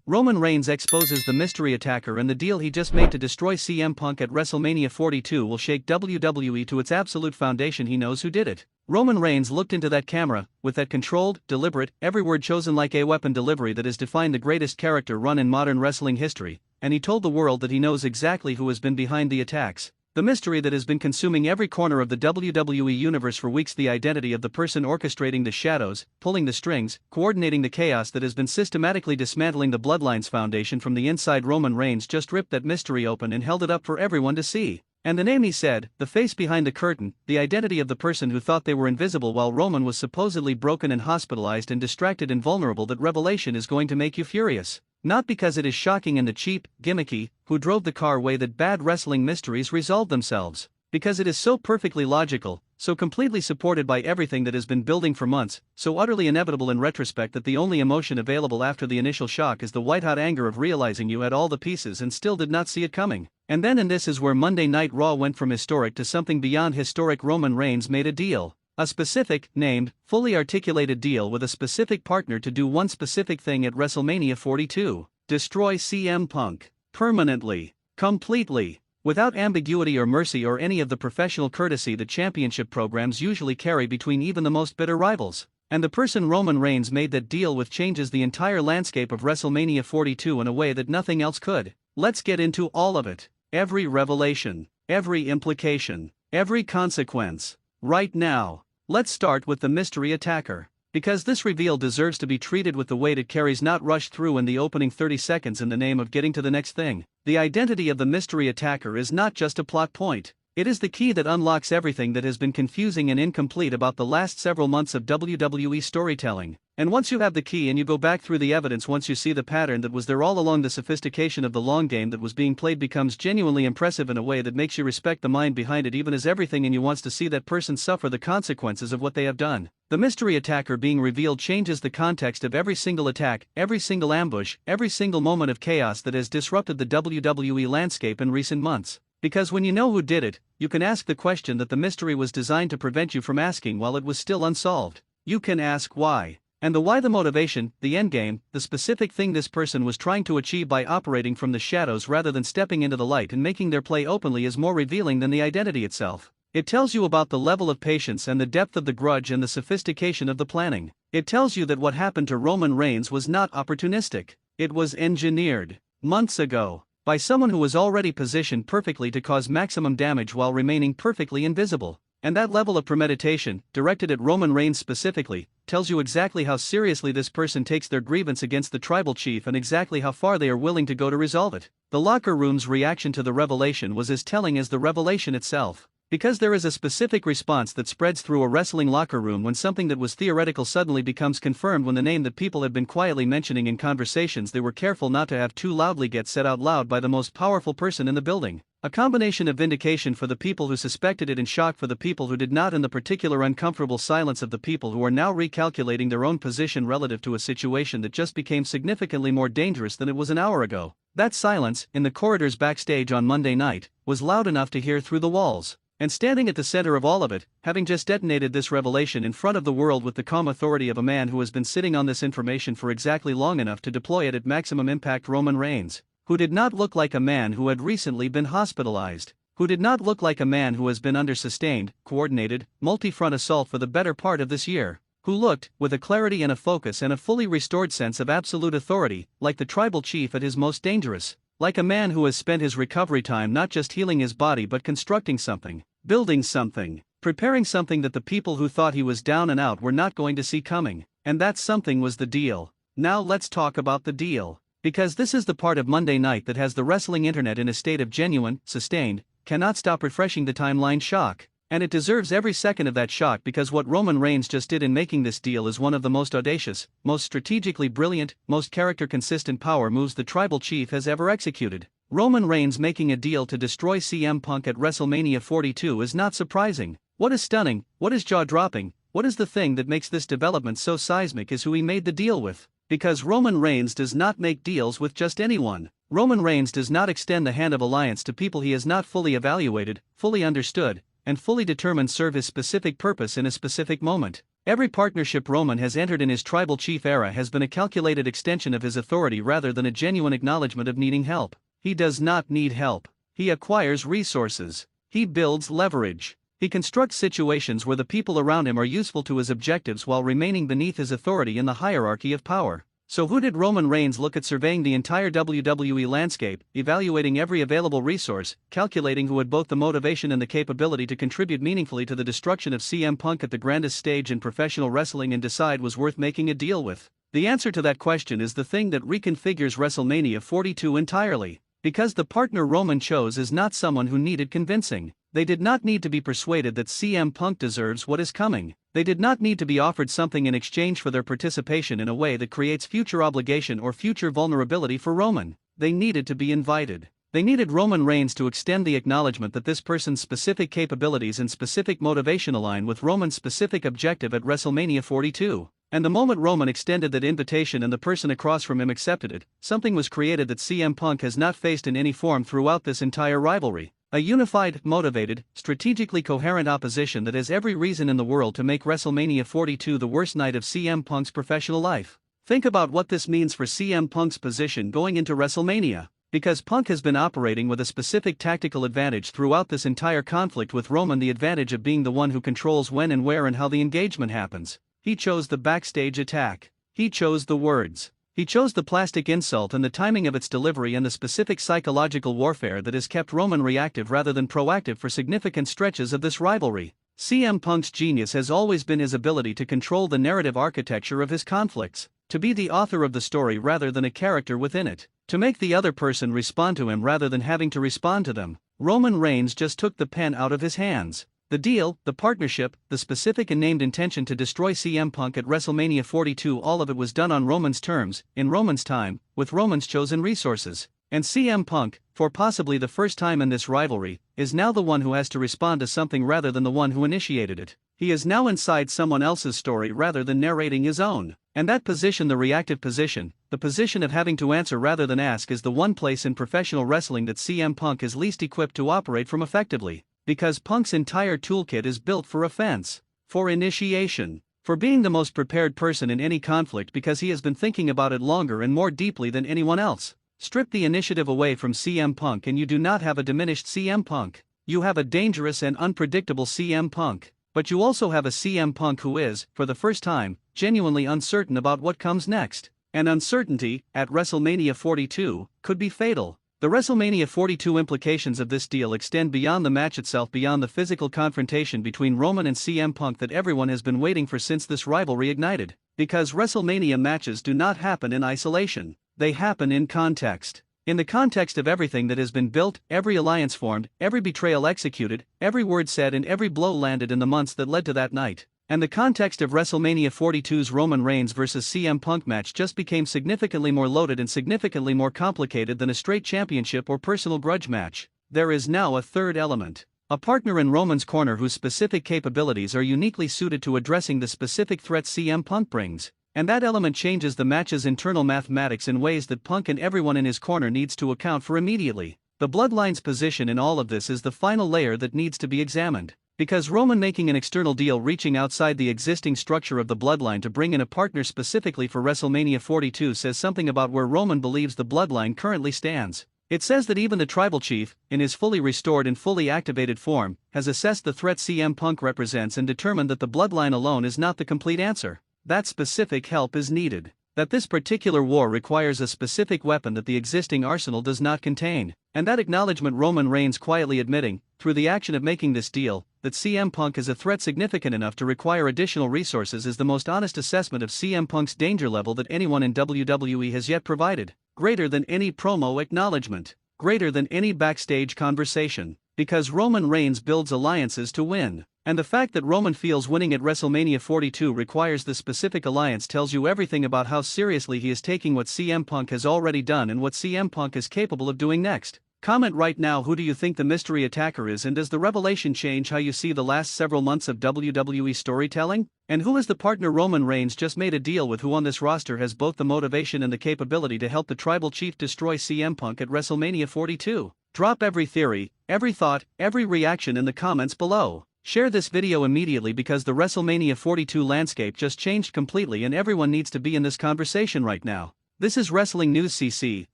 Roman Reigns exposes the mystery attacker, and the deal he just made to destroy CM Punk at WrestleMania 42 will shake WWE to its absolute foundation. He knows who did it. Roman Reigns looked into that camera, with that controlled, deliberate, every word chosen like a weapon delivery that has defined the greatest character run in modern wrestling history, and he told the world that he knows exactly who has been behind the attacks. The mystery that has been consuming every corner of the WWE universe for weeks, the identity of the person orchestrating the shadows, pulling the strings, coordinating the chaos that has been systematically dismantling the Bloodline's foundation from the inside. Roman Reigns just ripped that mystery open and held it up for everyone to see. And the name, he said, the face behind the curtain, the identity of the person who thought they were invisible while Roman was supposedly broken and hospitalized and distracted and vulnerable. That revelation is going to make you furious. Not because it is shocking and the cheap, gimmicky, who drove the car way that bad wrestling mysteries resolve themselves. Because it is so perfectly logical, so completely supported by everything that has been building for months, so utterly inevitable in retrospect that the only emotion available after the initial shock is the white-hot anger of realizing you had all the pieces and still did not see it coming. And this is where Monday Night Raw went from historic to something beyond historic. Roman Reigns made a deal. A specific, named, fully articulated deal with a specific partner to do one specific thing at WrestleMania 42. Destroy CM Punk. Permanently. Completely. Without ambiguity or mercy or any of the professional courtesy that championship programs usually carry between even the most bitter rivals. And the person Roman Reigns made that deal with changes the entire landscape of WrestleMania 42 in a way that nothing else could. Let's get into all of it. Every revelation. Every implication. Every consequence. Right now. Let's start with the mystery attacker. Because this reveal deserves to be treated with the weight it carries, not rushed through in the opening 30 seconds in the name of getting to the next thing. The identity of the mystery attacker is not just a plot point. It is the key that unlocks everything that has been confusing and incomplete about the last several months of WWE storytelling. And once you have the key and you go back through the evidence, once you see the pattern that was there all along, the sophistication of the long game that was being played becomes genuinely impressive in a way that makes you respect the mind behind it, even as everything in you wants to see that person suffer the consequences of what they have done. The mystery attacker being revealed changes the context of every single attack, every single ambush, every single moment of chaos that has disrupted the WWE landscape in recent months. Because when you know who did it, you can ask the question that the mystery was designed to prevent you from asking while it was still unsolved. You can ask why. And the why, the motivation, the endgame, the specific thing this person was trying to achieve by operating from the shadows rather than stepping into the light and making their play openly, is more revealing than the identity itself. It tells you about the level of patience and the depth of the grudge and the sophistication of the planning. It tells you that what happened to Roman Reigns was not opportunistic. It was engineered. Months ago. By someone who was already positioned perfectly to cause maximum damage while remaining perfectly invisible. And that level of premeditation, directed at Roman Reigns specifically, tells you exactly how seriously this person takes their grievance against the tribal chief and exactly how far they are willing to go to resolve it. The locker room's reaction to the revelation was as telling as the revelation itself. Because there is a specific response that spreads through a wrestling locker room when something that was theoretical suddenly becomes confirmed, when the name that people had been quietly mentioning in conversations they were careful not to have too loudly gets said out loud by the most powerful person in the building. A combination of vindication for the people who suspected it and shock for the people who did not, and the particular uncomfortable silence of the people who are now recalculating their own position relative to a situation that just became significantly more dangerous than it was an hour ago. That silence, in the corridors backstage on Monday night, was loud enough to hear through the walls. And standing at the center of all of it, having just detonated this revelation in front of the world with the calm authority of a man who has been sitting on this information for exactly long enough to deploy it at maximum impact, Roman Reigns, who did not look like a man who had recently been hospitalized, who did not look like a man who has been under sustained, coordinated, multi-front assault for the better part of this year, who looked, with a clarity and a focus and a fully restored sense of absolute authority, like the tribal chief at his most dangerous, like a man who has spent his recovery time not just healing his body but constructing something. Building something, preparing something that the people who thought he was down and out were not going to see coming, and that something was the deal. Now let's talk about the deal. Because this is the part of Monday night that has the wrestling internet in a state of genuine, sustained, cannot stop refreshing the timeline shock. And it deserves every second of that shock, because what Roman Reigns just did in making this deal is one of the most audacious, most strategically brilliant, most character-consistent power moves the tribal chief has ever executed. Roman Reigns making a deal to destroy CM Punk at WrestleMania 42 is not surprising. What is stunning, what is jaw-dropping, what is the thing that makes this development so seismic is who he made the deal with. Because Roman Reigns does not make deals with just anyone. Roman Reigns does not extend the hand of alliance to people he has not fully evaluated, fully understood, and fully determined serve his specific purpose in a specific moment. Every partnership Roman has entered in his tribal chief era has been a calculated extension of his authority rather than a genuine acknowledgement of needing help. He does not need help. He acquires resources. He builds leverage. He constructs situations where the people around him are useful to his objectives while remaining beneath his authority in the hierarchy of power. So who did Roman Reigns look at surveying the entire WWE landscape, evaluating every available resource, calculating who had both the motivation and the capability to contribute meaningfully to the destruction of CM Punk at the grandest stage in professional wrestling and decide was worth making a deal with? The answer to that question is the thing that reconfigures WrestleMania 42 entirely. Because the partner Roman chose is not someone who needed convincing. They did not need to be persuaded that CM Punk deserves what is coming. They did not need to be offered something in exchange for their participation in a way that creates future obligation or future vulnerability for Roman. They needed to be invited. They needed Roman Reigns to extend the acknowledgement that this person's specific capabilities and specific motivation align with Roman's specific objective at WrestleMania 42. And the moment Roman extended that invitation and the person across from him accepted it, something was created that CM Punk has not faced in any form throughout this entire rivalry. A unified, motivated, strategically coherent opposition that has every reason in the world to make WrestleMania 42 the worst night of CM Punk's professional life. Think about what this means for CM Punk's position going into WrestleMania. Because Punk has been operating with a specific tactical advantage throughout this entire conflict, with Roman the advantage of being the one who controls when and where and how the engagement happens. He chose the backstage attack. He chose the words. He chose the plastic insult and the timing of its delivery and the specific psychological warfare that has kept Roman reactive rather than proactive for significant stretches of this rivalry. CM Punk's genius has always been his ability to control the narrative architecture of his conflicts, to be the author of the story rather than a character within it, to make the other person respond to him rather than having to respond to them. Roman Reigns just took the pen out of his hands. The deal, the partnership, the specific and named intention to destroy CM Punk at WrestleMania 42, all of it was done on Roman's terms, in Roman's time, with Roman's chosen resources. And CM Punk, for possibly the first time in this rivalry, is now the one who has to respond to something rather than the one who initiated it. He is now inside someone else's story rather than narrating his own. And that position, the reactive position, the position of having to answer rather than ask, is the one place in professional wrestling that CM Punk is least equipped to operate from effectively. Because Punk's entire toolkit is built for offense, for initiation, for being the most prepared person in any conflict because he has been thinking about it longer and more deeply than anyone else. Strip the initiative away from CM Punk and you do not have a diminished CM Punk. You have a dangerous and unpredictable CM Punk. But you also have a CM Punk who is, for the first time, genuinely uncertain about what comes next. And uncertainty, at WrestleMania 42, could be fatal. The WrestleMania 42 implications of this deal extend beyond the match itself, beyond the physical confrontation between Roman and CM Punk that everyone has been waiting for since this rivalry ignited. Because WrestleMania matches do not happen in isolation. They happen in context. In the context of everything that has been built, every alliance formed, every betrayal executed, every word said and every blow landed in the months that led to that night. And the context of WrestleMania 42's Roman Reigns vs. CM Punk match just became significantly more loaded and significantly more complicated than a straight championship or personal grudge match. There is now a third element. A partner in Roman's corner whose specific capabilities are uniquely suited to addressing the specific threats CM Punk brings. And that element changes the match's internal mathematics in ways that Punk and everyone in his corner needs to account for immediately. The Bloodline's position in all of this is the final layer that needs to be examined. Because Roman making an external deal reaching outside the existing structure of the Bloodline to bring in a partner specifically for WrestleMania 42 says something about where Roman believes the Bloodline currently stands. It says that even the tribal chief, in his fully restored and fully activated form, has assessed the threat CM Punk represents and determined that the Bloodline alone is not the complete answer. That specific help is needed. That this particular war requires a specific weapon that the existing arsenal does not contain. And that acknowledgement Roman Reigns quietly admitting, through the action of making this deal, that CM Punk is a threat significant enough to require additional resources is the most honest assessment of CM Punk's danger level that anyone in WWE has yet provided. Greater than any promo acknowledgement. Greater than any backstage conversation. Because Roman Reigns builds alliances to win. And the fact that Roman feels winning at WrestleMania 42 requires this specific alliance tells you everything about how seriously he is taking what CM Punk has already done and what CM Punk is capable of doing next. Comment right now, who do you think the mystery attacker is, and does the revelation change how you see the last several months of WWE storytelling? And who is the partner Roman Reigns just made a deal with, who on this roster has both the motivation and the capability to help the tribal chief destroy CM Punk at WrestleMania 42? Drop every theory, every thought, every reaction in the comments below. Share this video immediately because the WrestleMania 42 landscape just changed completely and everyone needs to be in this conversation right now. This is Wrestling News CC,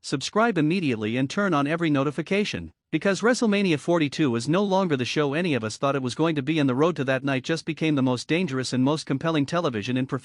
subscribe immediately and turn on every notification. Because WrestleMania 42 is no longer the show any of us thought it was going to be, and the road to that night just became the most dangerous and most compelling television in professional